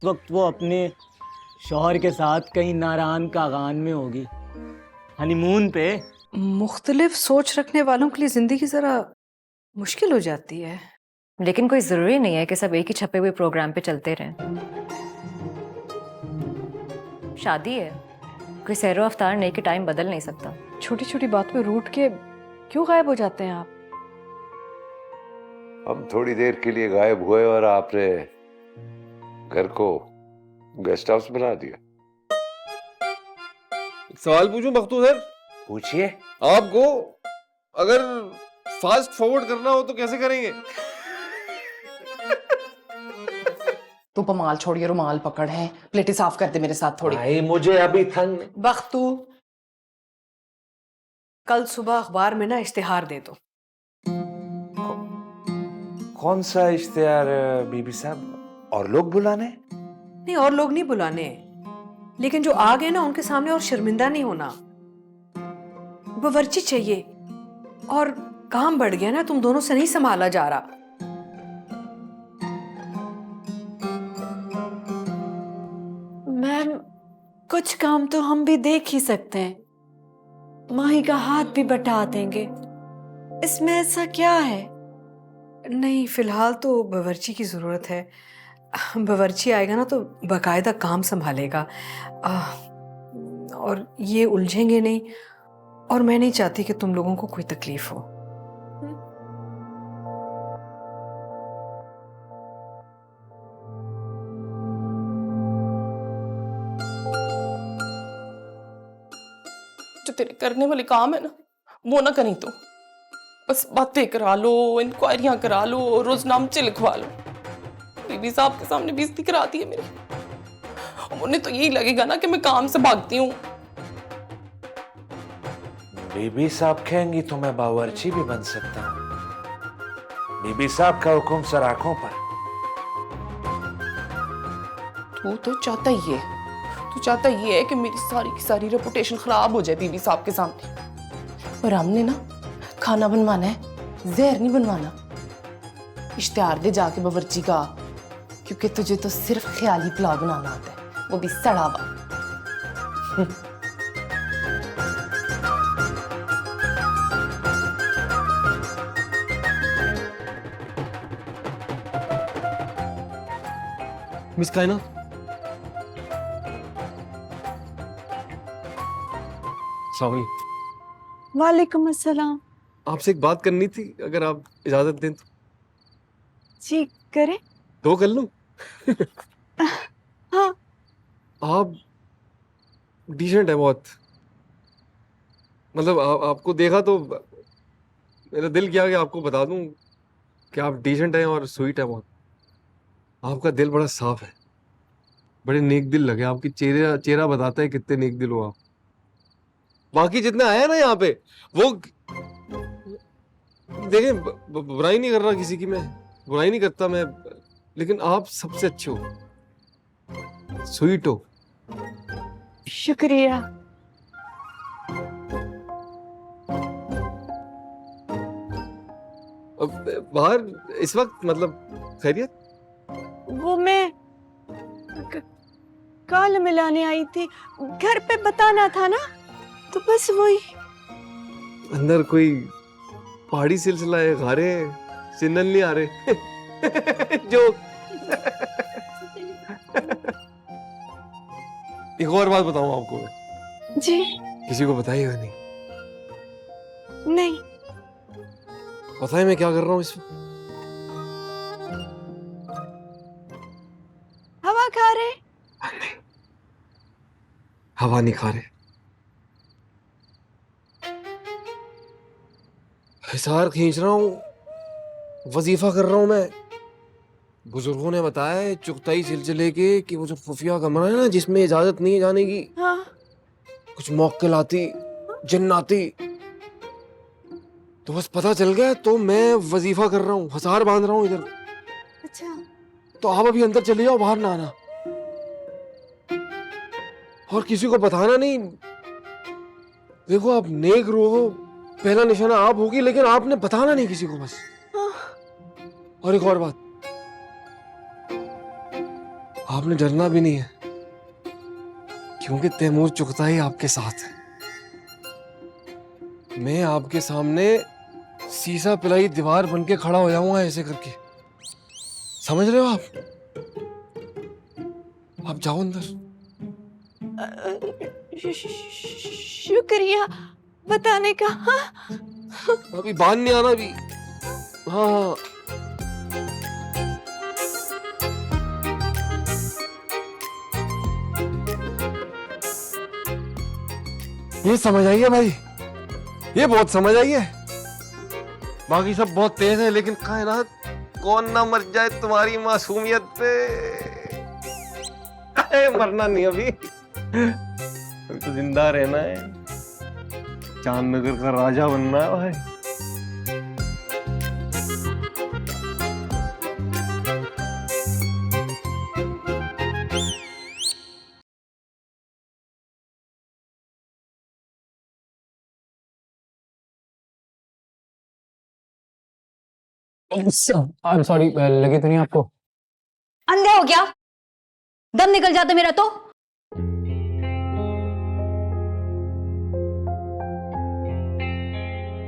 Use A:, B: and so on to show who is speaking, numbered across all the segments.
A: वक्त वो अपने शौहर के साथ कहीं नारान कागान में होगी, हनीमून पे।
B: मुख्तलिफ सोच रखने वालों के लिए जिंदगी जरा मुश्किल हो जाती है।
C: लेकिन कोई जरूरी नहीं है कि सब एक ही छपे हुए प्रोग्राम पे चलते रहें। शादी है, कोई सैरो अफ्तार नहीं के टाइम बदल नहीं सकता।
B: छोटी छोटी बात पे रूठ के क्यों गायब हो जाते हैं आप?
D: हम थोड़ी देर के लिए गायब हुए और आपने घर को गेस्ट हाउस बना दिया।
E: एक सवाल पूछूं बख्तू सर?
D: पूछिए।
E: आपको अगर फास्ट फॉरवर्ड करना हो तो कैसे करेंगे?
F: तू पमाल छोड़िए, रुमाल पकड़ है, प्लेटें साफ कर दे मेरे साथ थोड़ी।
D: भाई मुझे अभी थंग।
B: बख्तू, कल सुबह अखबार में ना इश्तिहार दे दो।
D: कौन सा इश्तिहार बीबी साहब? और लोग बुलाने?
B: नहीं, और लोग नहीं बुलाने, लेकिन जो आ गए ना उनके सामने और शर्मिंदा नहीं होना। बावर्ची चाहिए, और काम बढ़ गया ना, तुम दोनों से नहीं संभाला जा रहा।
G: मैम, कुछ काम तो हम भी देख ही सकते हैं, माही का हाथ भी बटा देंगे, इसमें ऐसा क्या है?
B: नहीं, फिलहाल तो बावर्ची की जरूरत है। बावर्ची आएगा ना तो बाकायदा काम संभालेगा, और ये उलझेंगे नहीं, और मैं नहीं चाहती कि तुम लोगों को कोई तकलीफ हो।
F: जो तेरे करने वाले काम है ना, वो ना करी तो बस बातें करा लो, इंक्वायरियां करा लो, रोजनामचे लिखवा लो। बीबी साहब के सामने बेइज्जती कराती है मेरी। उन्हें तो यही लगेगा ना कि मैं काम से भागती हूँ।
D: बीबी साहब कहेंगी तो मैं बावर्ची भी बन सकता हूँ। बीबी साहब का हुक्म सर आंखों पर।
F: तू तो चाहता ही है, तू चाहता ये है कि मेरी सारी की सारी रेपुटेशन खराब हो जाए बीबी साहब के सामने। और हमने ना खाना बनवाना है, जहर नहीं बनवाना। इश्तिहार दे जाके बावर्ची का, क्योंकि तुझे तो सिर्फ ख्याली पुलाव बनाना आता है, वो भी सड़ा हुआ।
E: मिस कायना, सॉरी,
G: वालेकुम अस्सलाम।
E: आपसे एक बात करनी थी, अगर आप इजाजत दें तो।
G: जी करें।
E: दो कर लूं?
G: हाँ।
E: आप डिसेंट है बहुत, मतलब आपको देखा तो मेरा दिल किया कि आपको बता दूं कि आप डिसेंट हैं और स्वीट है बहुत। आपका दिल बड़ा साफ है, बड़े नेक दिल लगे। आपकी चेहरा बताता है कितने नेक दिल हो आप। बाकी जितने आए ना यहाँ पे, वो देखें, बुराई नहीं कर रहा किसी की, मैं बुराई नहीं करता मैं, लेकिन आप सबसे अच्छे हो, स्वीट हो।
G: शुक्रिया।
E: बाहर इस वक्त मतलब खैरियत?
G: वो मैं काल मिलाने आई थी, घर पे बताना था ना, तो बस वही।
E: अंदर कोई पहाड़ी सिलसिला है, गारे सिग्नल नहीं आ रहे। जो एक और बात बताऊं आपको मैं,
G: जी
E: किसी को बताइएगा नहीं।
G: नहीं।
E: पता है मैं क्या कर रहा हूँ इस वक्त?
G: हवा खा रहे?
E: नहीं, हवा नहीं खा रहे, हिसार खींच रहा हूँ, वजीफा कर रहा हूँ मैं। बुजुर्गों ने बताया है चुगताई सिलसिले के कि वो जो खुफिया कमरा है ना, जिसमें इजाजत नहीं है जाने की,
G: हाँ।
E: कुछ मौके लाती जन्नाती, तो बस पता चल गया, तो मैं वजीफा कर रहा हूँ, हसार बांध रहा हूँ इधर।
G: अच्छा।
E: तो आप अभी अंदर चले जाओ, बाहर ना आना, और किसी को बताना नहीं। देखो आप नेक रूह हो, पहला निशाना आप होगी, लेकिन आपने बताना नहीं किसी को बस। और एक और बात, आपने डरना भी नहीं है, क्योंकि तैमूर चुगताई आपके साथ है। मैं आपके सामने सीसा पिलाई दीवार बन के खड़ा हो जाऊंगा ऐसे करके, समझ रहे हो आप? आप जाओ अंदर।
G: शुक्रिया बताने का। हाँ?
E: अभी बांध नहीं आना अभी। हाँ हाँ। ये समझ आई है भाई, ये बहुत समझ आई है। बाकी सब बहुत तेज है, लेकिन कायनात कौन ना मर जाए तुम्हारी मासूमियत पे। मरना नहीं अभी तो जिंदा रहना है, चांदनगर का राजा बनना है भाई।
A: आई एम सॉरी, लगे तो नहीं आपको?
H: अंधे हो क्या? दम निकल जाता मेरा तो।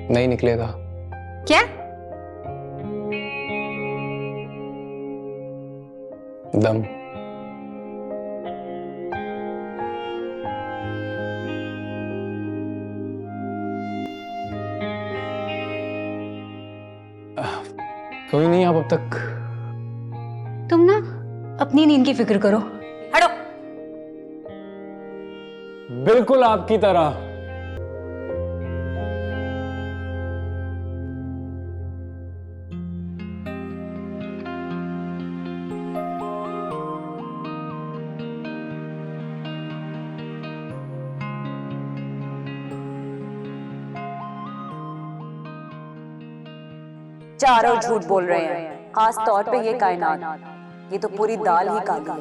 A: नहीं निकलेगा।
H: क्या?
A: दम। कोई नहीं, आप अब तक।
H: तुम ना अपनी नींद की फिक्र करो, हटो।
A: बिल्कुल आपकी तरह।
I: चारों झूठ बोल रहे हैं, खास तौर पे ये कायनात। ये तो पूरी दाल ही काली है,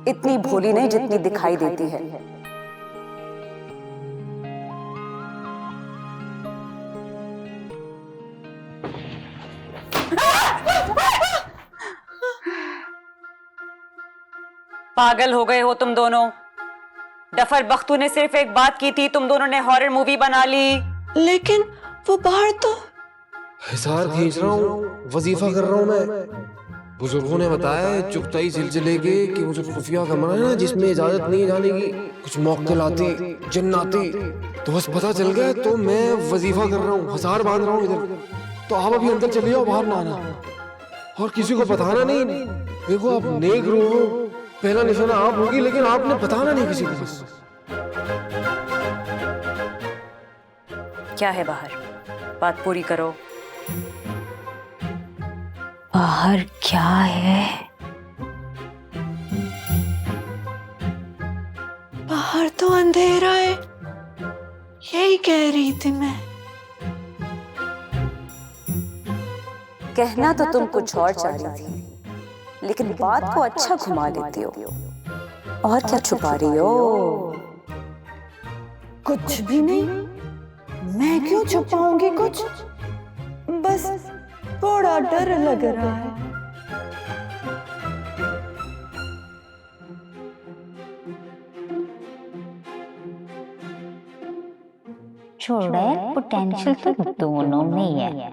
I: इतनी भोली नहीं जितनी दिखाई देती है।
H: पागल हो गए हो तुम दोनों। डफर बख्तू ने सिर्फ एक बात की थी, तुम दोनों ने हॉरर मूवी बना ली।
G: लेकिन वो बाहर तो।
E: हिसार खींच रहा हूँ, वजीफा कर रहा हूँ मैं। बुजुर्गों ने बताया है चुगताई सिलसिले के कि मुझे खुफिया कमरा है ना, जिसमें इजाजत नहीं जाने की, कुछ मौके आती, जिन्न आती, तो बस पता चल गया। तो मैं वजीफा कर रहा हूँ, हिसार बांध रहा हूँ इधर। तो आप अभी अंदर चले जाओ, बाहर ना आना, और किसी को बताना नहीं। देखो आप नेक रूह हो, पहला निशाना आप होगी, लेकिन आपने बताना नहीं किसी को। बस
H: क्या है बाहर? बात पूरी करो। बाहर क्या है?
G: बाहर तो अंधेरा है, यही कह रही थी मैं।
I: कहना तो तुम कुछ और चाह रही थी, लेकिन बात को अच्छा घुमा लेती हो। और क्या छुपा रही हो?
G: कुछ भी नहीं, मैं क्यों छुपाऊंगी कुछ, बस थोड़ा डर लग रहा है।
H: छोड़े, पोटेंशियल तो दोनों में ही है,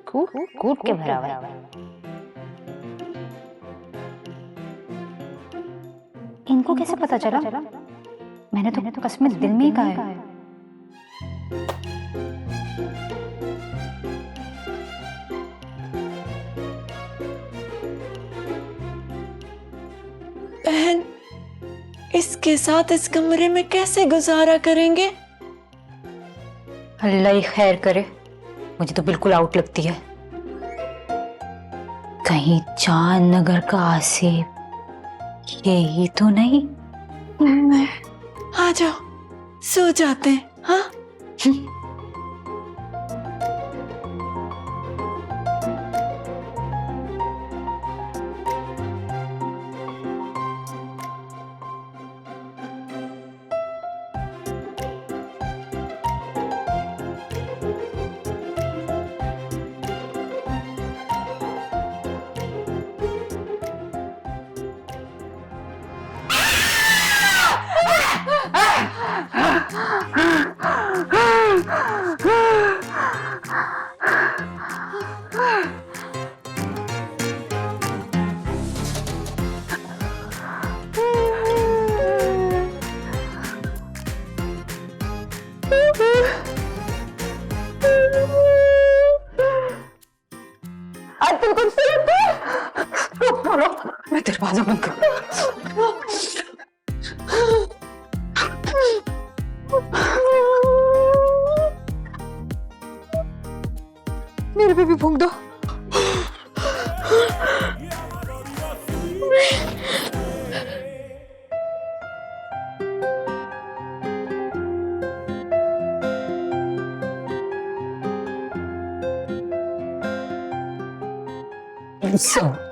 H: कूट कूट के भरा हुआ है। इनको कैसे पता चला? मैंने तो कसमें दिल में ही कहा है।
G: बहन, इसके साथ इस कमरे में कैसे गुजारा करेंगे?
H: अल्लाह ही खैर करे, मुझे तो बिल्कुल आउट लगती है। कहीं चांद नगर का आसिफ यही तो नहीं?
G: आ जाओ, सो जाते हैं। हाँ,
F: मैं दरवाजा बंद कर। मेरे पे भी फूंक दो।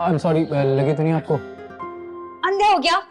A: आई एम सॉरी, लगे तो नहीं आपको?
C: अंधे हो गया?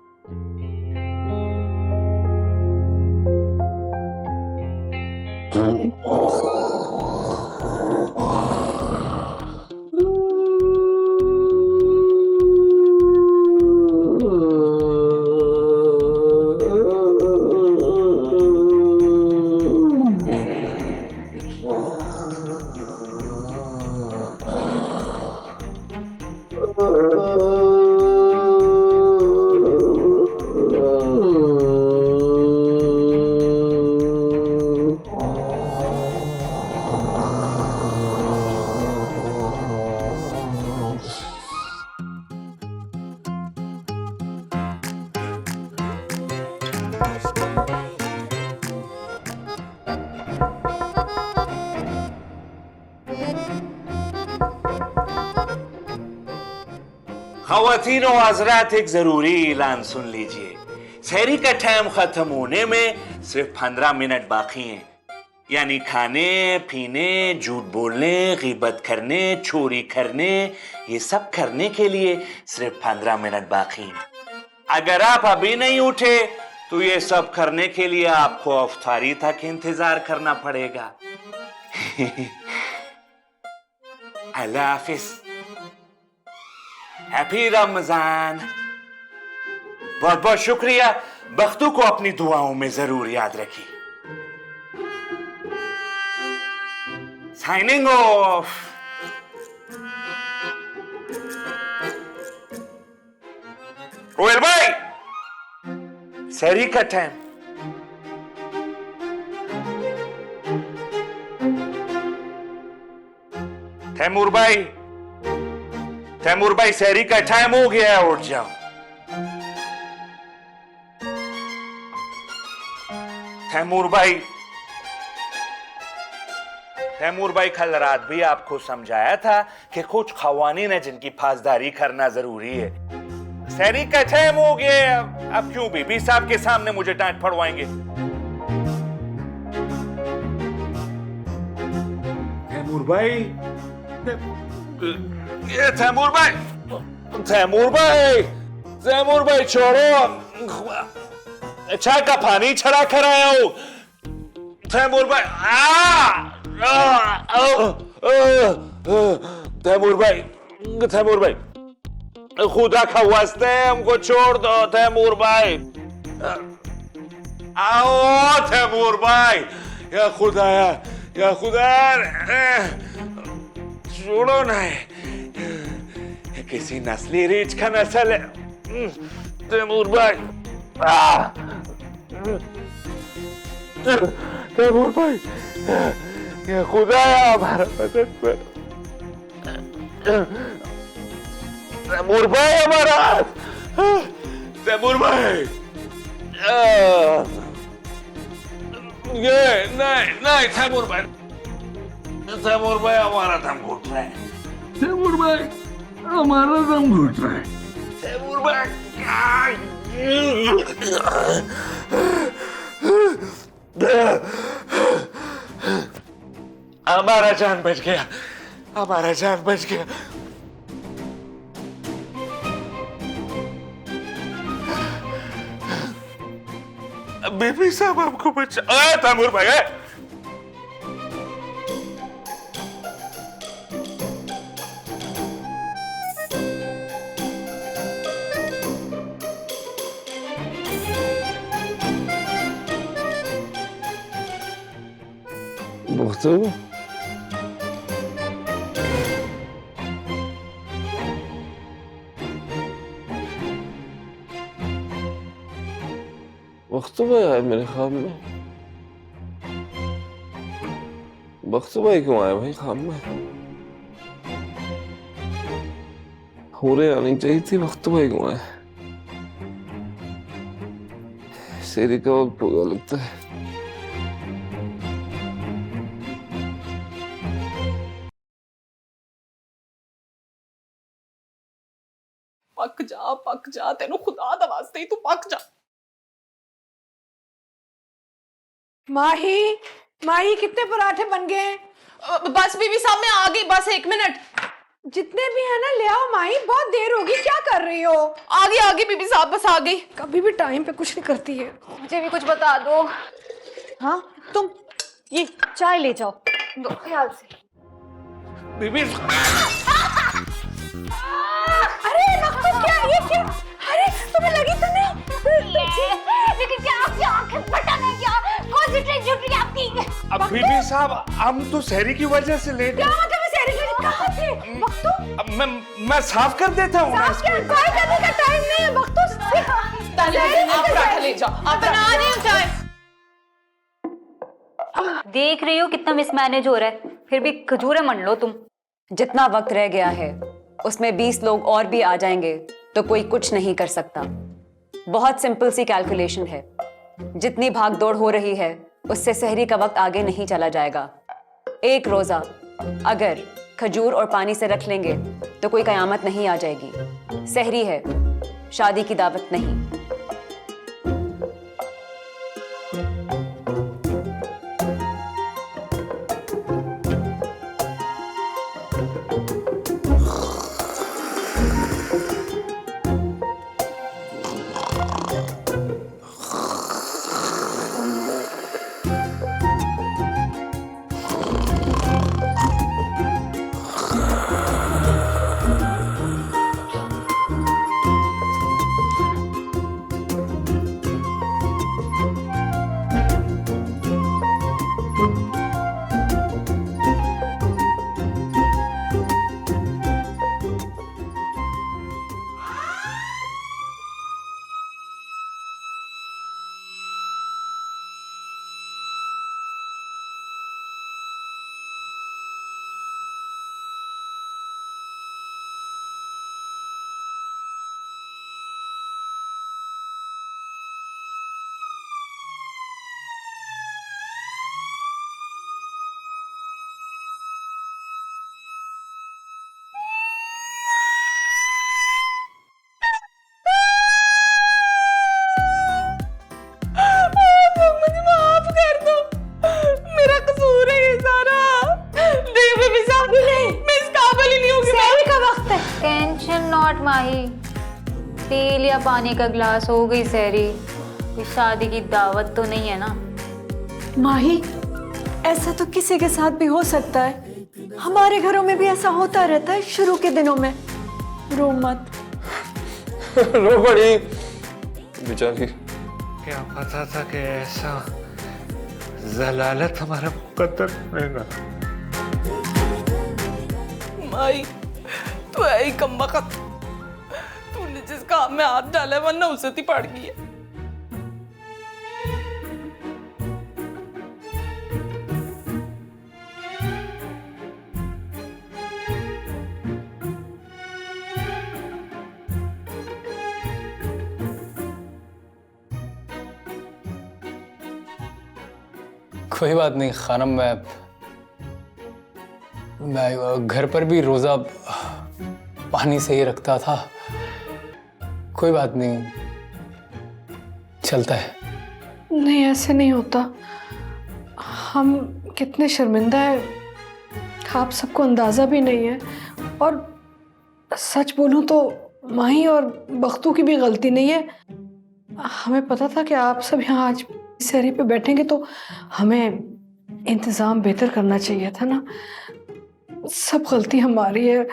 D: ख़वातीन व हज़रात, एक जरूरी ऐलान सुन लीजिए। सहरी का टाइम खत्म होने में सिर्फ 15 मिनट बाकी हैं। यानी खाने पीने, झूठ बोलने, गीबत करने, चोरी करने, ये सब करने के लिए सिर्फ 15 मिनट बाकी हैं। अगर आप अभी नहीं उठे तो ये सब करने के लिए आपको अफ्तारी तक इंतजार करना पड़ेगा। अल्लाह हाफिज, हैप्पी रमजान। बहुत बहुत शुक्रिया। बख्तू को अपनी दुआओं में जरूर याद रखिए। Signing off. रोयल भाई, सहरी का टाइम। तैमूर भाई, तैमूर भाई, सहरी का टाइम हो गया है, उठ जाओ। तैमूर भाई, तैमूर भाई, कल रात भी आपको समझाया था कि कुछ क़वानीन है जिनकी पासदारी करना जरूरी है। सहरी का टाइम हो गया है, अब क्यों बीबी साहब के सामने मुझे डांट पड़वाएंगे? तैमूर भाई, ये तैमूर भाई, तैमूर भाई, तैमूर भाई छोड़ो, चाय का पानी चढ़ा कर आया हूं। तैमूर भाई, तैमूर भाई, तैमूर भाई, खुदा का वास्ते हमको छोड़ दो। तैमूर भाई, आओ तैमूर भाई, या खुदाया, या खुदा, छोड़ो ना, किसी नस्ली रीछ का नस्ल है। तैमूर भाई, तैमूर भाई, या खुदाया हमारा मदद कर। तैमूर भाई हमारा, तैमूर भाई, ये नहीं नहीं, तैमूर भाई, तैमूर भाई हमारा दम घुट रहा है। तैमूर भाई हमारा दम घुट रहा है। तैमूर भाई, हमारा जान बच गया, हमारा जान बच गया। बीबी साहब आपको बचा। तैमूर भाई,
E: बख्तू, बख्तू भाई आए मेरे ख्वाब में। बख्तू भाई क्यों आए भाई ख्वाब में? होरे आनी चाहिए थी, वक्त तो एक हुआ है। शेरी का वक्त होगा लगता है।
F: पक जा तेनू खुदा दा वास्ते ही तू पक जा।
B: माही, माही कितने पराठे बन गए हैं?
F: बस बीबी साहब मैं आ गई, बस 1 मिनट।
B: जितने भी है ना ले आओ माही, बहुत देर होगी, क्या कर रही हो?
F: आ गई बीबी साहब, बस आ गई।
B: कभी भी टाइम पे कुछ नहीं करती है।
C: मुझे भी कुछ बता दो।
G: हाँ तुम ये चाय ले जाओ, दो ख्याल से।
D: बीबी
B: अरे मकसद क्या है ये? क्या? अरे तुम्हें लगी तो नहीं?
J: लेकिन क्या आपकी आंखें बटन है क्या? कौन सी ट्रेन छूट रही है आपकी?
D: अब बीबी साहब हम तो सहरी की वजह से लेट
B: क्या मतलब है सहरी के लिए? कहाँ थे? वक्तू?
D: अब मैं साफ कर देता हूँ ना इसको।
B: चाय करने का टाइम नहीं है वक्तू।
F: आप पराठा ले जाओ, आप बना रही हो चाय।
C: देख रही हो कितना मिसमैनेज हो रहा है, फिर भी खजूरें मंड लो तुम।
I: जितना वक्त रह गया है उसमें 20 लोग और भी आ जाएंगे तो कोई कुछ नहीं कर सकता। बहुत सिंपल सी कैलकुलेशन है। जितनी भाग दौड़ हो रही है उससे सहरी का वक्त आगे नहीं चला जाएगा। एक रोजा अगर खजूर और पानी से रख लेंगे तो कोई कयामत नहीं आ जाएगी। सहरी है, शादी की दावत नहीं।
C: माही, पी लिया पानी का गिलास, हो गई सहरी। कोई शादी की दावत तो नहीं है ना?
G: माही, ऐसा तो किसी के साथ भी हो सकता है। हमारे घरों में भी ऐसा होता रहता है शुरू के दिनों में। रो मत।
E: रो पड़ी बेचारी।
D: क्या पता था कि ऐसा जलालत हमारा मुकद्दर रहेगा।
F: माई तू है ही कमबख्त। तूने जिस काम में हाथ डाला है वरना उसे ही पड़ गई है।
K: कोई बात नहीं खानम, मैं घर पर भी रोजा पानी से ही रखता था। कोई बात नहीं, चलता है।
B: नहीं, ऐसे नहीं होता। हम कितने शर्मिंदा हैं, आप सबको अंदाज़ा भी नहीं है। और सच बोलूं तो माही और बख्तू की भी गलती नहीं है। हमें पता था कि आप सब यहाँ आज सहरी पे बैठेंगे तो हमें इंतज़ाम बेहतर करना चाहिए था ना। सब गलती हमारी है,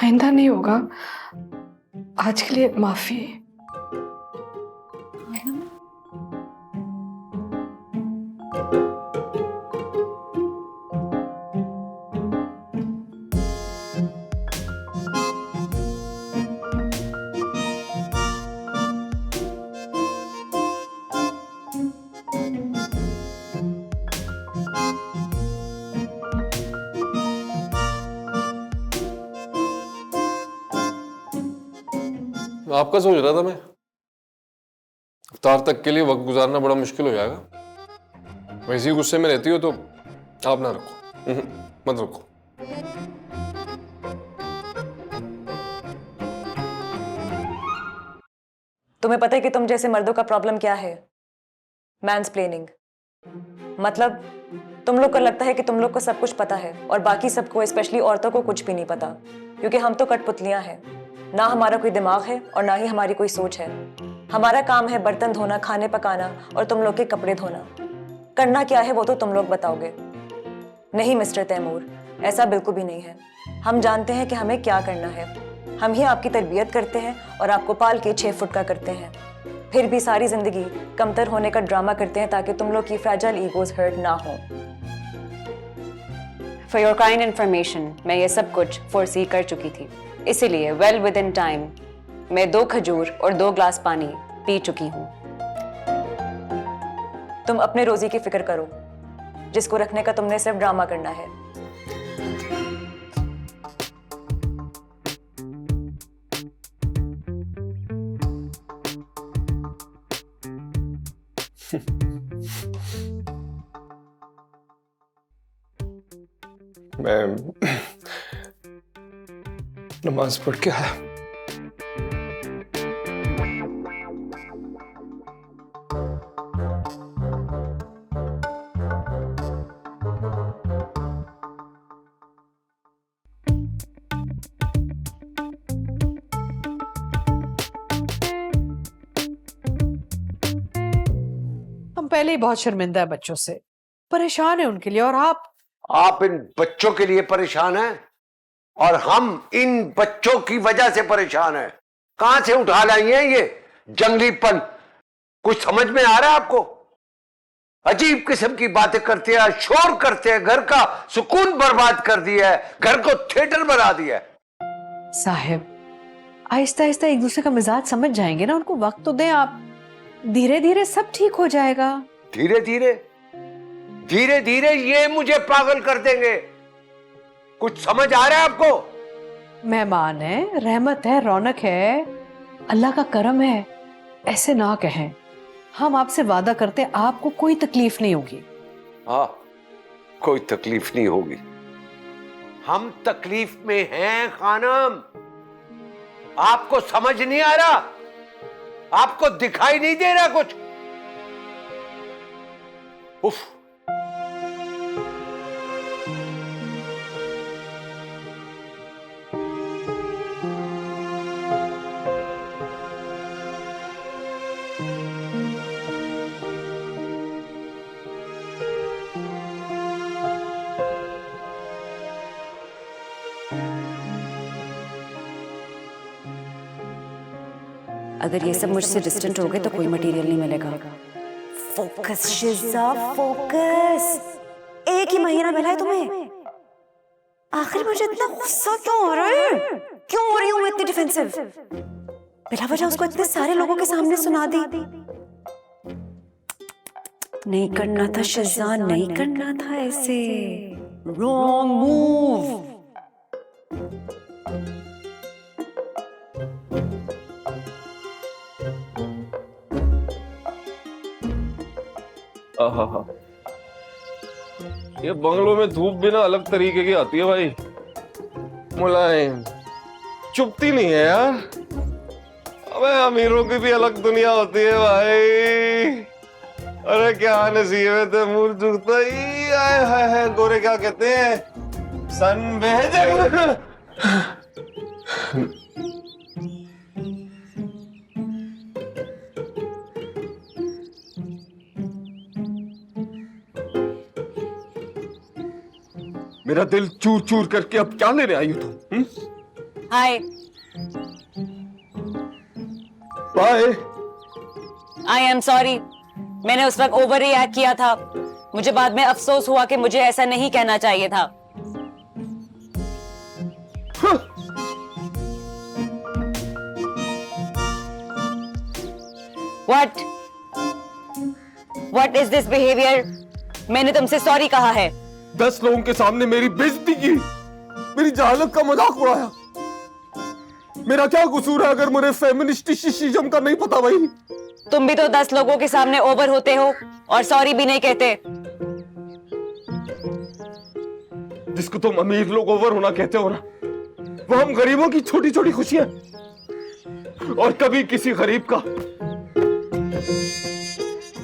B: आइंदा नहीं होगा। आज के लिए माफ़ी।
E: आपका सोच रहा था मैं। अवतार तक के लिए वक्त गुजारना बड़ा मुश्किल हो जाएगा। वैसे ही गुस्से में रहती हो तो आप ना रखो, मत रखो।
I: तुम्हें पता है कि तुम जैसे मर्दों का प्रॉब्लम क्या है? मैंसप्लेनिंग। मतलब तुम लोग को लगता है कि तुम लोग को सब कुछ पता है और बाकी सबको, स्पेशली औरतों को, कुछ भी नहीं पता, क्योंकि हम तो कठपुतलियां हैं। ना हमारा कोई दिमाग है और ना ही हमारी कोई सोच है। हमारा काम है बर्तन धोना, खाने पकाना और तुम लोग के कपड़े धोना। करना क्या है वो तो तुम लोग बताओगे। नहीं मिस्टर तैमूर, ऐसा बिल्कुल भी नहीं है। हम जानते हैं कि हमें क्या करना है। हम ही आपकी तरबियत करते हैं और आपको पाल के 6 फुट का करते हैं। फिर भी सारी जिंदगी कमतर होने का ड्रामा करते हैं ताकि तुम लोग की फ्रैजाइल ईगोज हर्ट ना हो। फॉर योर काइंड इन्फॉर्मेशन, मैं ये सब कुछ फोरसी कर चुकी थी, इसीलिए वेल विद इन टाइम मैं 2 खजूर और 2 ग्लास पानी पी चुकी हूँ। तुम अपने रोजी की फिक्र करो, जिसको रखने का तुमने सिर्फ ड्रामा करना है।
E: मैं नमाज पढ़ के आया।
G: हम पहले ही बहुत शर्मिंदा है बच्चों से, परेशान है उनके लिए, और
L: आप इन बच्चों के लिए परेशान हैं और हम इन बच्चों की वजह से परेशान हैं। कहां से उठा लाई हैं ये जंगलीपन? कुछ समझ में आ रहा है आपको? अजीब किस्म की बातें करते हैं, शोर करते हैं, घर का सुकून बर्बाद कर दिया है, घर को थिएटर बना दिया है।
G: साहिब आहिस्ता आहिस्ता एक दूसरे का मिजाज समझ जाएंगे ना, उनको वक्त तो दें आप। धीरे धीरे सब ठीक हो जाएगा।
L: धीरे धीरे धीरे धीरे ये मुझे पागल कर देंगे। कुछ समझ आ रहा है आपको?
G: मेहमान है, रहमत है, रौनक है, अल्लाह का करम है, ऐसे ना कहें। हम आपसे वादा करते हैं आपको कोई तकलीफ नहीं होगी।
L: हाँ, कोई तकलीफ नहीं होगी। हम तकलीफ में हैं खानम। आपको समझ नहीं आ रहा? आपको दिखाई नहीं दे रहा कुछ? उफ।
I: अगर ये सब मुझसे डिस्टेंट हो गए तो कोई मटेरियल नहीं मिलेगा। Focus शिजा, focus. एक ही महीना मिला है तुम्हें। आखिर मुझे इतना गुस्सा क्यों हो रहा है? क्यों हो रही हूँ मैं इतनी डिफेंसिव? बिला वजह उसको इतने सारे लोगों के सामने सुना दी। नहीं करना था शिजा, नहीं करना था ऐसे। Wrong move.
E: ये बंगलों में धूप भी ना अलग तरीके की आती है भाई, मुलायम, चुपती नहीं है यार। अबे अमीरों की भी अलग दुनिया होती है भाई। अरे क्या नसीब है तैमूर झुकता ही। आए हाय हाय, गोरे क्या कहते हैं, सन भेजे। मेरा दिल चूर चूर करके अब क्या लेने आई हो तुम?
I: Hi
E: bye.
I: I am sorry, मैंने उस वक्त ओवर रिएक्ट किया था। मुझे बाद में अफसोस हुआ कि मुझे ऐसा नहीं कहना चाहिए था। What is this behavior? मैंने तुमसे सॉरी कहा है।
E: 10 लोगों के सामने मेरी बेइज्जती की, मेरी जहालत का मजाक उड़ाया। मेरा क्या कसूर है अगर मुझे फेमिनिस्टिसिज्म का नहीं पता भाई?
H: तुम भी तो 10 लोगों के सामने ओवर होते हो और सॉरी भी नहीं कहते।
E: जिसको तुम अमीर लोग ओवर होना कहते हो ना, वो हम गरीबों की छोटी छोटी खुशियां, और कभी किसी गरीब का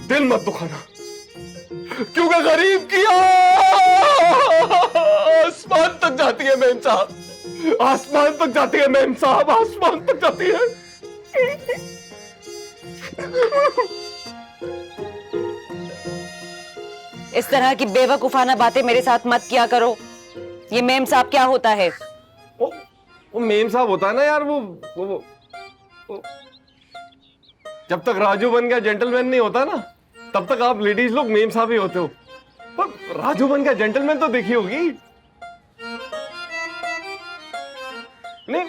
E: दिल मत दुखाना, क्योंकि गरीब की आसमान तक जाती है मेम साहब, आसमान तक जाती है मेम साहब, आसमान तक जाती है।
H: इस तरह की बेवकूफाना बातें मेरे साथ मत किया करो। ये मेम साहब क्या होता है?
E: वो मेम साहब होता है ना यार, वो जब तक राजू बन गया जेंटलमैन नहीं होता ना, तब तक आप लेडीज लोग मेम साहब ही होते हो। पर राजू बन गया जेंटलमैन तो देखी होगी? नहीं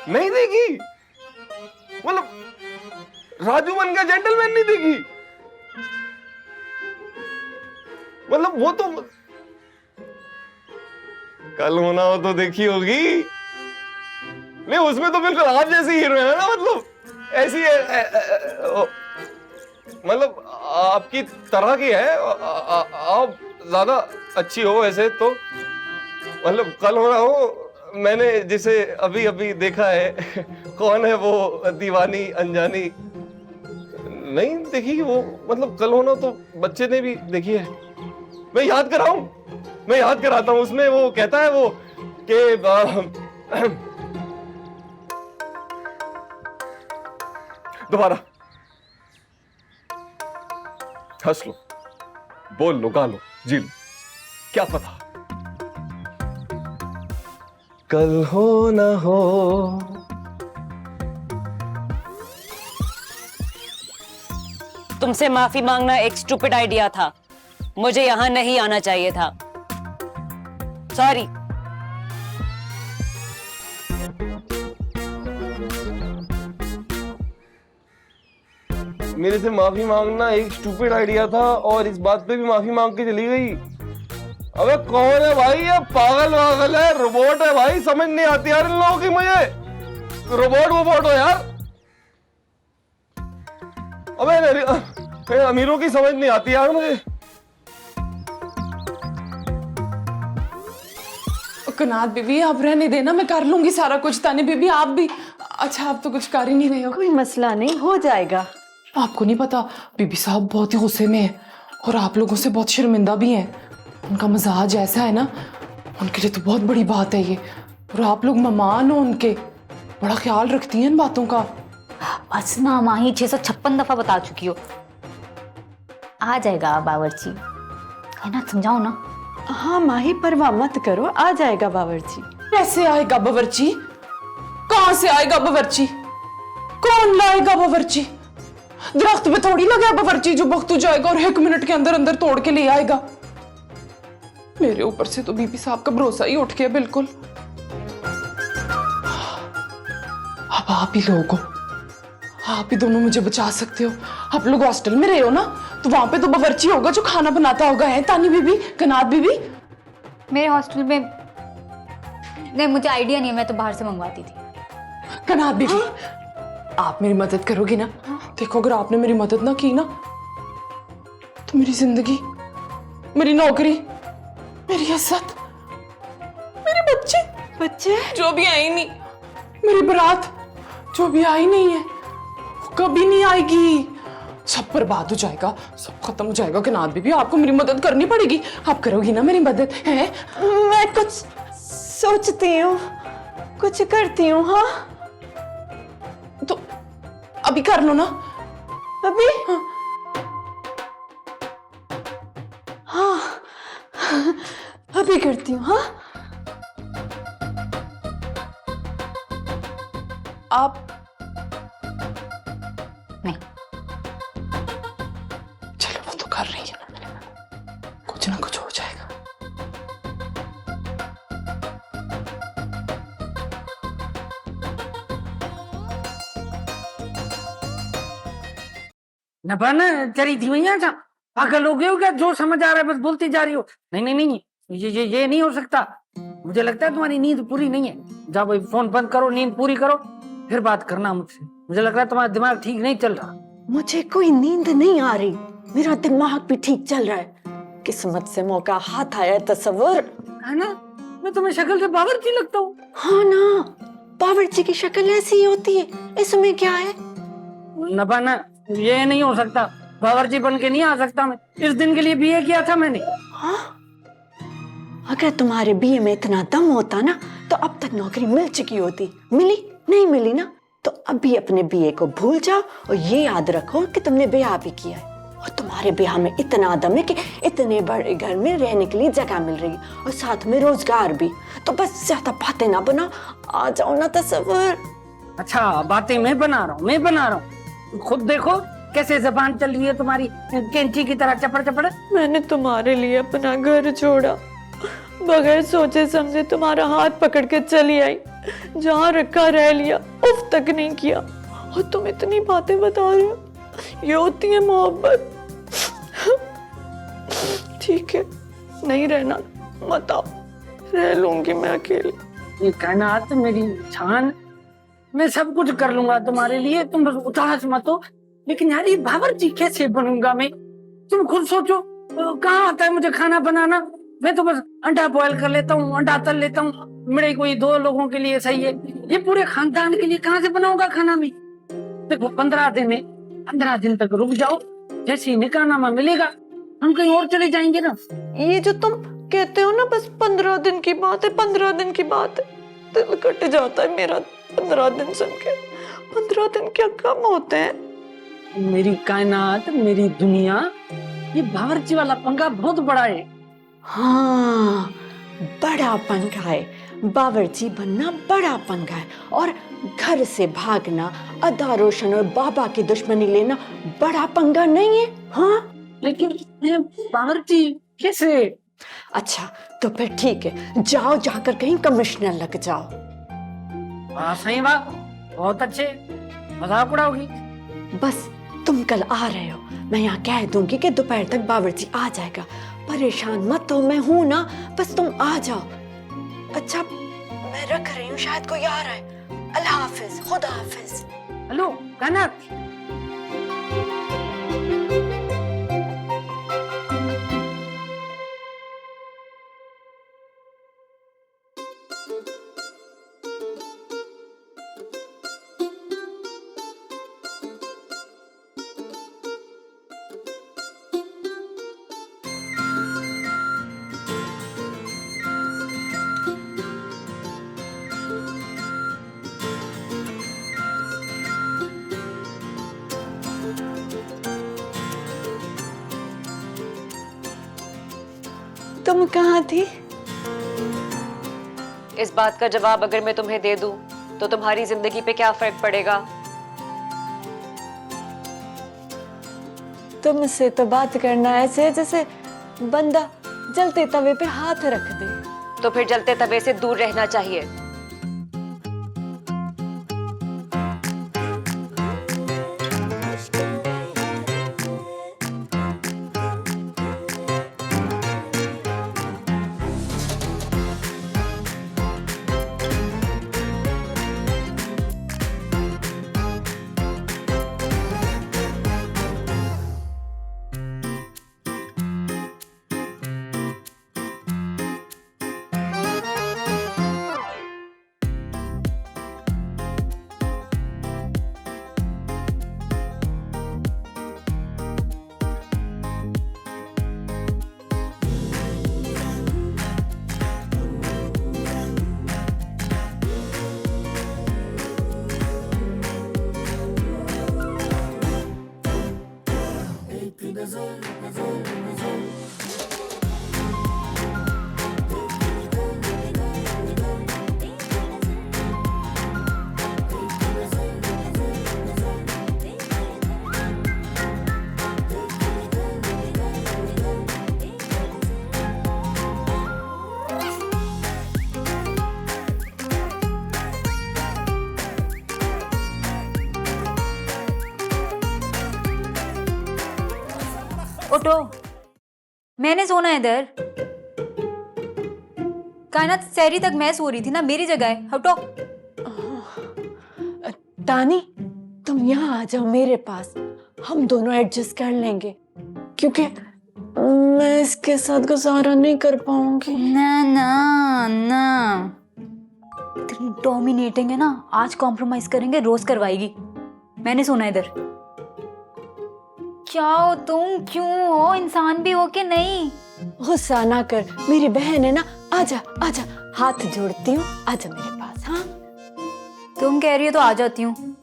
E: नहीं देखी, मतलब राजू बन गया जेंटलमैन नहीं देखी, मतलब वो तो कल होना हो तो देखी होगी। नहीं उसमें तो बिल्कुल आप जैसी हीरो है ना, मतलब ऐसी मतलब आपकी तरह की है, आप ज्यादा अच्छी हो ऐसे तो। मतलब कल हो रहा हो, मैंने जिसे अभी अभी देखा है, कौन है वो दीवानी अनजानी, नहीं देखी वो, मतलब कल होना तो बच्चे ने भी देखी है। मैं याद कराऊं, मैं याद कराता हूं, उसमें वो कहता है वो कि दोबारा हंस लो, बोल लो, गा लो, जी लो, क्या पता कल हो ना हो।
H: तुमसे माफी मांगना एक स्टूपिड आइडिया था, मुझे यहां नहीं आना चाहिए था। सॉरी।
E: मेरे से माफी मांगना एक स्टूपिड आइडिया था और इस बात पे भी माफी मांग के चली गई। अबे कौन है भाई ये? पागल वागल है, रोबोट है भाई, समझ नहीं आती यार इन लोगों की मुझे। रोबोट वोबोट हो यार। अबे अमीरों की समझ नहीं आती यार मुझे।
F: कनात बीबी आप रहने देना, मैं कर लूंगी सारा कुछ। तानी बीबी आप भी, अच्छा आप तो कुछ कर ही नहीं रहे हो।
G: कोई मसला नहीं, हो जाएगा।
F: आपको नहीं पता बीबी साहब बहुत ही गुस्से में है और आप लोगों से बहुत शर्मिंदा भी हैं। उनका मिजाज ऐसा है ना, उनके लिए तो बहुत बड़ी बात है ये, और आप लोग मेहमान हो उनके, बड़ा ख्याल रखती हैं इन बातों का।
C: बस ना माही, 656 दफा बता चुकी हो। आ जाएगा बावर्ची, है ना, समझाओ ना।
G: हाँ माही, परवाह मत करो, आ जाएगा बावर्ची।
F: कैसे आएगा बावर्ची? कहाँ से आएगा बावर्ची? कौन लाएगा बावर्ची? दरख्त पे थोड़ी लगा बावर्ची जो बख्तू जाएगा और 1 मिनट के अंदर अंदर तोड़ के ले आएगा। मेरे ऊपर से तो बीबी साहब का भरोसा ही उठ गया बिल्कुल। अब आप ही लोग हो, आप ही दोनों मुझे बचा सकते हो। आप लोग हॉस्टल में रहे हो ना, तो वहां पे तो बावर्ची होगा जो खाना बनाता होगा, है तानी बीबी, कनात बीबी?
C: मेरे हॉस्टल में नहीं, मुझे आइडिया नहीं है, मैं तो बाहर से मंगवाती थी।
F: कनात बीबी, आप मेरी मदद करोगी ना? देखो अगर आपने मेरी मदद ना की ना, तो मेरी जिंदगी, मेरी नौकरी, मेरी इज्जत, मेरे बच्चे जो भी आई नहीं, मेरी बारात जो भी आई नहीं है, वो कभी नहीं आएगी। सब बर्बाद हो जाएगा, सब खत्म हो जाएगा। कनात बीबी आपको मेरी मदद करनी पड़ेगी। आप करोगी ना मेरी मदद? है
G: मैं कुछ सोचती हूँ, कुछ करती हूँ। हाँ
F: तो अभी कर लो ना।
G: अभी? हाँ अभी करती हूँ। हाँ
F: आप
C: नहीं,
F: चलो वो तो कर रही है ना, कुछ ना कुछ हो जाएगा।
M: नफाना चली थी भैया था, पागल हो गए हो क्या? जो समझ आ रहा है बस बोलती जा रही हो। नहीं नहीं नहीं, ये नहीं हो सकता। मुझे लगता है तुम्हारी नींद पूरी नहीं है। जाओ भाई फोन बंद करो, नींद पूरी करो, फिर बात करना मुझसे। मुझे लग रहा है तुम्हारा दिमाग ठीक नहीं चल रहा।
G: मुझे कोई नींद नहीं आ रही, मेरा दिमाग भी ठीक चल रहा है। किस्मत से मौका हाथ आया, तस्वर
M: है ना, मैं तुम्हें शक्ल से बावर्ची लगता हूँ।
G: हाँ ना, बावर्ची की शक्ल ऐसी ही होती है, इसमें क्या है?
M: नफा ना, ये नहीं हो सकता, बावर्ची बन के नहीं आ सकता मैं। इस दिन के लिए बीए किया था मैंने।
G: हाँ? अगर तुम्हारे बीए में इतना दम होता ना तो अब तक नौकरी मिल चुकी होती। मिली? नहीं मिली ना, तो अभी अपने बीए को भूल जाओ और ये याद रखो कि तुमने ब्याह भी किया है और तुम्हारे ब्याह में इतना दम है कि इतने बड़े घर में रहने के लिए जगह मिल रही है और साथ में रोजगार भी। तो बस ज्यादा बातें ना बनाओ, आ जाओ ना तस्वर।
M: अच्छा, बातें मैं बना रहा हूँ। खुद देखो कैसे जबान चल रही है तुम्हारी, कैंची की तरह चपड़ चपड़।
G: मैंने तुम्हारे लिए अपना घर छोड़ा, बगैर सोचे समझे तुम्हारा हाथ पकड़ के चली आई, जहाँ रखा रह लिया, उफ तक नहीं किया, और तुम इतनी बातें बता रहे हो। ये होती है मोहब्बत। ठीक है, नहीं रहना मत आओ, रह लूंगी मैं अकेले।
M: ये कायनात मेरी जान, मैं सब कुछ कर लूंगा तुम्हारे लिए, तुम बस उदास मत हो। लेकिन यार ये बावर्ची कैसे बनूंगा मैं? तुम खुद सोचो, कहाँ आता है मुझे खाना बनाना? मैं तो बस अंडा बॉयल कर लेता हूँ, अंडा तल लेता हूँ, मेरे कोई 2 लोगों के लिए सही है। ये पूरे खानदान के लिए कहाँ से बनाऊंगा खाना मैं? देखो 15 दिन है, 15 दिन तक रुक जाओ, जैसे ही निकाहनामा मिलेगा हम कहीं और चले जाएंगे ना।
G: ये जो तुम कहते हो ना, बस 15 दिन की बात है, 15 दिन की बात है, दिल कट जाता है मेरा 15 दिन सुन के। 15 दिन क्या कम होते हैं?
M: मेरी कायनात, मेरी दुनिया, ये बावर्ची वाला पंगा बहुत बड़ा है।
G: हाँ, बड़ा पंगा है, बावर्ची बनना बड़ा पंगा है, और घर से भागना, अदा रोशन और बाबा की दुश्मनी लेना बड़ा पंगा नहीं है। हाँ,
M: लेकिन ये बावर्ची कैसे?
G: अच्छा तो फिर ठीक है, जाओ, जाकर कहीं कमिश्नर लग जाओ।
M: सही बात, बहुत अच्छे, मजाक उड़ाओगी।
G: बस तुम कल आ रहे हो, मैं यहाँ कह दूंगी कि दोपहर तक बावर्ची आ जाएगा। परेशान मत हो, मैं हूं ना, बस तुम आ जाओ। अच्छा मैं रख रही हूँ, शायद कोई आ रहा है। अल्लाह हाफिज, खुदा हाफिज।
M: हेलो कायनात।
G: तुम कहाँ थी?
I: इस बात का जवाब अगर मैं तुम्हें दे दूं तो तुम्हारी जिंदगी पे क्या फर्क पड़ेगा?
G: तुमसे तो बात करना ऐसे है जैसे बंदा जलते तवे पे हाथ रख दे।
I: तो फिर जलते तवे से दूर रहना चाहिए।
C: उठो, मैंने सोना है इधर। कायनात सहरी तक मैं सो रही थी ना, मेरी जगह है, हटो।
G: तानी तुम यहाँ आ जाओ मेरे पास, हम दोनों एडजस्ट कर लेंगे, क्योंकि मैं इसके साथ गुजारा नहीं कर पाऊंगी।
C: ना ना ना, इतनी डोमिनेटिंग है ना, आज कॉम्प्रोमाइज करेंगे, रोज करवाएगी। मैंने सुना इधर। क्या हो तुम, क्यों हो, इंसान भी हो कि नहीं?
G: गुस्सा ना कर, मेरी बहन है ना, आजा आजा, हाथ जोड़ती हूँ, आजा मेरे पास। हाँ
C: तुम कह रही हो तो आ जाती हूँ,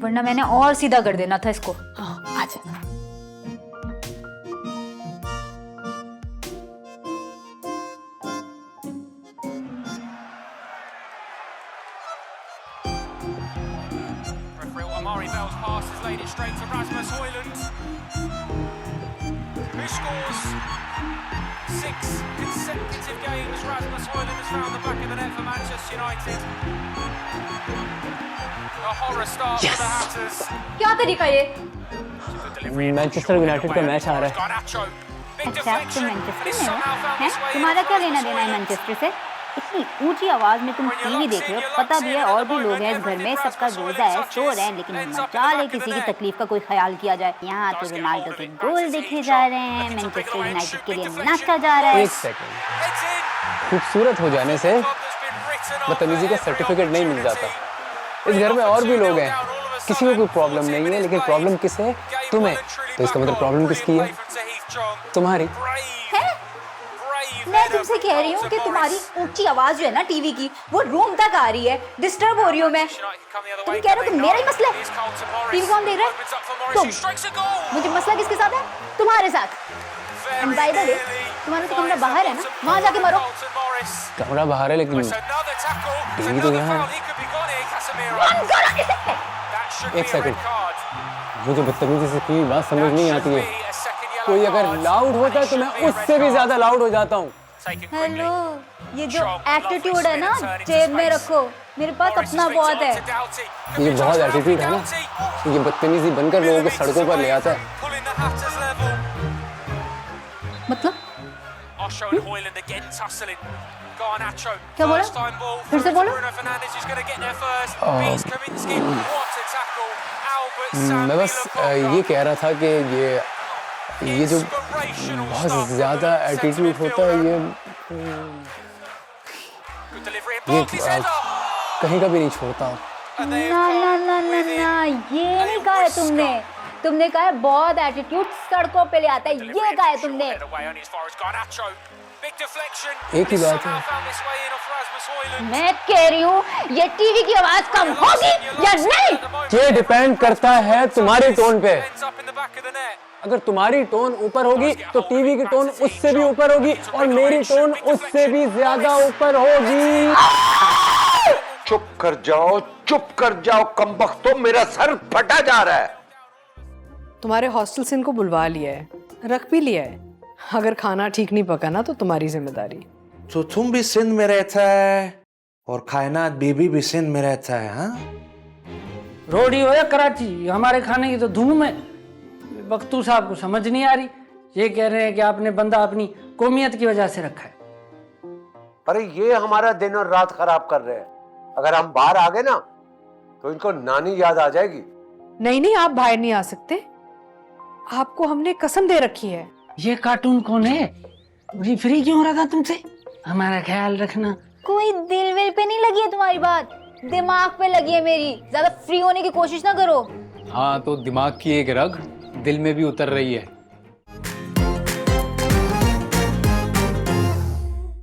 C: वरना मैंने और सीधा कर देना था इसको।
G: हाँ आजा।
N: Amari Bell's pass has laid it straight to Rasmus Højlund, who scores 6 consecutive games. Rasmus Højlund has found the back of the net for Manchester United. A horror start for the Hatters.
C: क्या तरीका ये?
A: Manchester United का match आ रहा है।
C: अच्छा, तुम Manchester में हो? हैं? तुम्हारा क्या लेना देना है मैनचेस्टर से? इतनी ऊंची आवाज में तुम टीवी देख रहे हो, पता भी है और भी लोग हैं इस घर में, सबका रोजा है, सो रहे हैं, लेकिन मजाल है किसी की तकलीफ का कोई ख्याल किया जाए। यहाँ तो रोनाल्डो के गोल देखे जा रहे हैं, मैनचेस्टर यूनाइटेड के लिए नाचा जा रहा है।
K: एक सेकंड, खूबसूरत हो जाने से बदतमीजी का सर्टिफिकेट नहीं मिल जाता। इस घर में और भी लोग हैं, किसी को कोई प्रॉब्लम नहीं है, लेकिन प्रॉब्लम किस है? तुम्हें। तो इसका मतलब प्रॉब्लम किसकी है? तुम्हारी।
C: मैं तुमसे कह रही हूँ कि तुम्हारी ऊंची आवाज जो है ना टीवी की, वो रूम तक आ रही है, डिस्टर्ब हो रही हूँ मैं। तुम कह रहे हो कि मेरा ही मसला है? टीवी कौन देख रहा है? तुम। मुझे मसला किसके साथ है? तुम्हारे साथ। बाय द वे, तुम्हारा तो कमरा बाहर है ना, वहां जाके मरो।
K: कमरा बाहर है लेकिन टीवी तो यहाँ है। एक सेकंड, मुझे बदतमीजी से की बात समझ नहीं आती है। कोई अगर लाउड होता है तो मैं उससे भी ज्यादा लाउड हो जाता हूँ।
C: हेलो, ये जो एटीट्यूड है ना, जेब में रखो, मेरे पास अपना बहुत है।
K: ये बहुत एटीट्यूड है ना, ये बदतमीजी बनकर लोगों को सड़कों पर ले आता है।
C: मतलब? क्या बोला? फिर से बोलो।
K: मैं बस ये कह रहा था कि ये जो बहुत ज्यादा एटीट्यूड होता है, ये कहीं का भी नहीं छोड़ता।
C: ना ना ना ना ना, ये नहीं कहा है तुमने। तुमने कहा है बहुत एटीट्यूड सड़कों पे ले आता है, ये कहा है तुमने।
K: एक ही बात है।
C: मैं कह रही हूँ ये टीवी की आवाज कम होगी या नहीं?
K: ये डिपेंड करता है तुम्हारी टोन पे। अगर तुम्हारी टोन ऊपर होगी तो टीवी की टोन उससे भी ऊपर होगी, और मेरी टोन उससे भी ज्यादा ऊपर होगी।
L: चुप कर जाओ, चुप कर जाओ, कमबख्तो, मेरा सर फटा जा रहा है।
B: तुम्हारे हॉस्टल से इनको बुलवा लिया है, रख भी लिया है। अगर खाना ठीक नहीं पका ना तो तुम्हारी जिम्मेदारी।
D: तो तुम भी सिंध में रहता है और कायनात बीबी भी सिंध में रहता है? हाँ,
M: रोडी हो या कराची, हमारे खाने की तो धूम है। बख्तू साहब को समझ नहीं आ रही, ये कह रहे हैं कि आपने बंदा अपनी कौमियत की वजह से रखा है।
L: अरे ये हमारा दिन और रात खराब कर रहे हैं। अगर हम बाहर आ गए ना तो इनको नानी याद आ जाएगी।
B: नहीं नहीं, आप बाहर नहीं आ सकते, आपको हमने कसम दे रखी है।
M: ये कार्टून कौन है? फ्री क्यों हो रहा था तुमसे? हमारा ख्याल रखना।
C: कोई दिल विल पे नहीं लगी है तुम्हारी बात, दिमाग पे लगी है मेरी। ज्यादा फ्री होने की कोशिश ना करो।
K: हाँ, तो दिमाग की एक रग दिल में भी उतर रही है।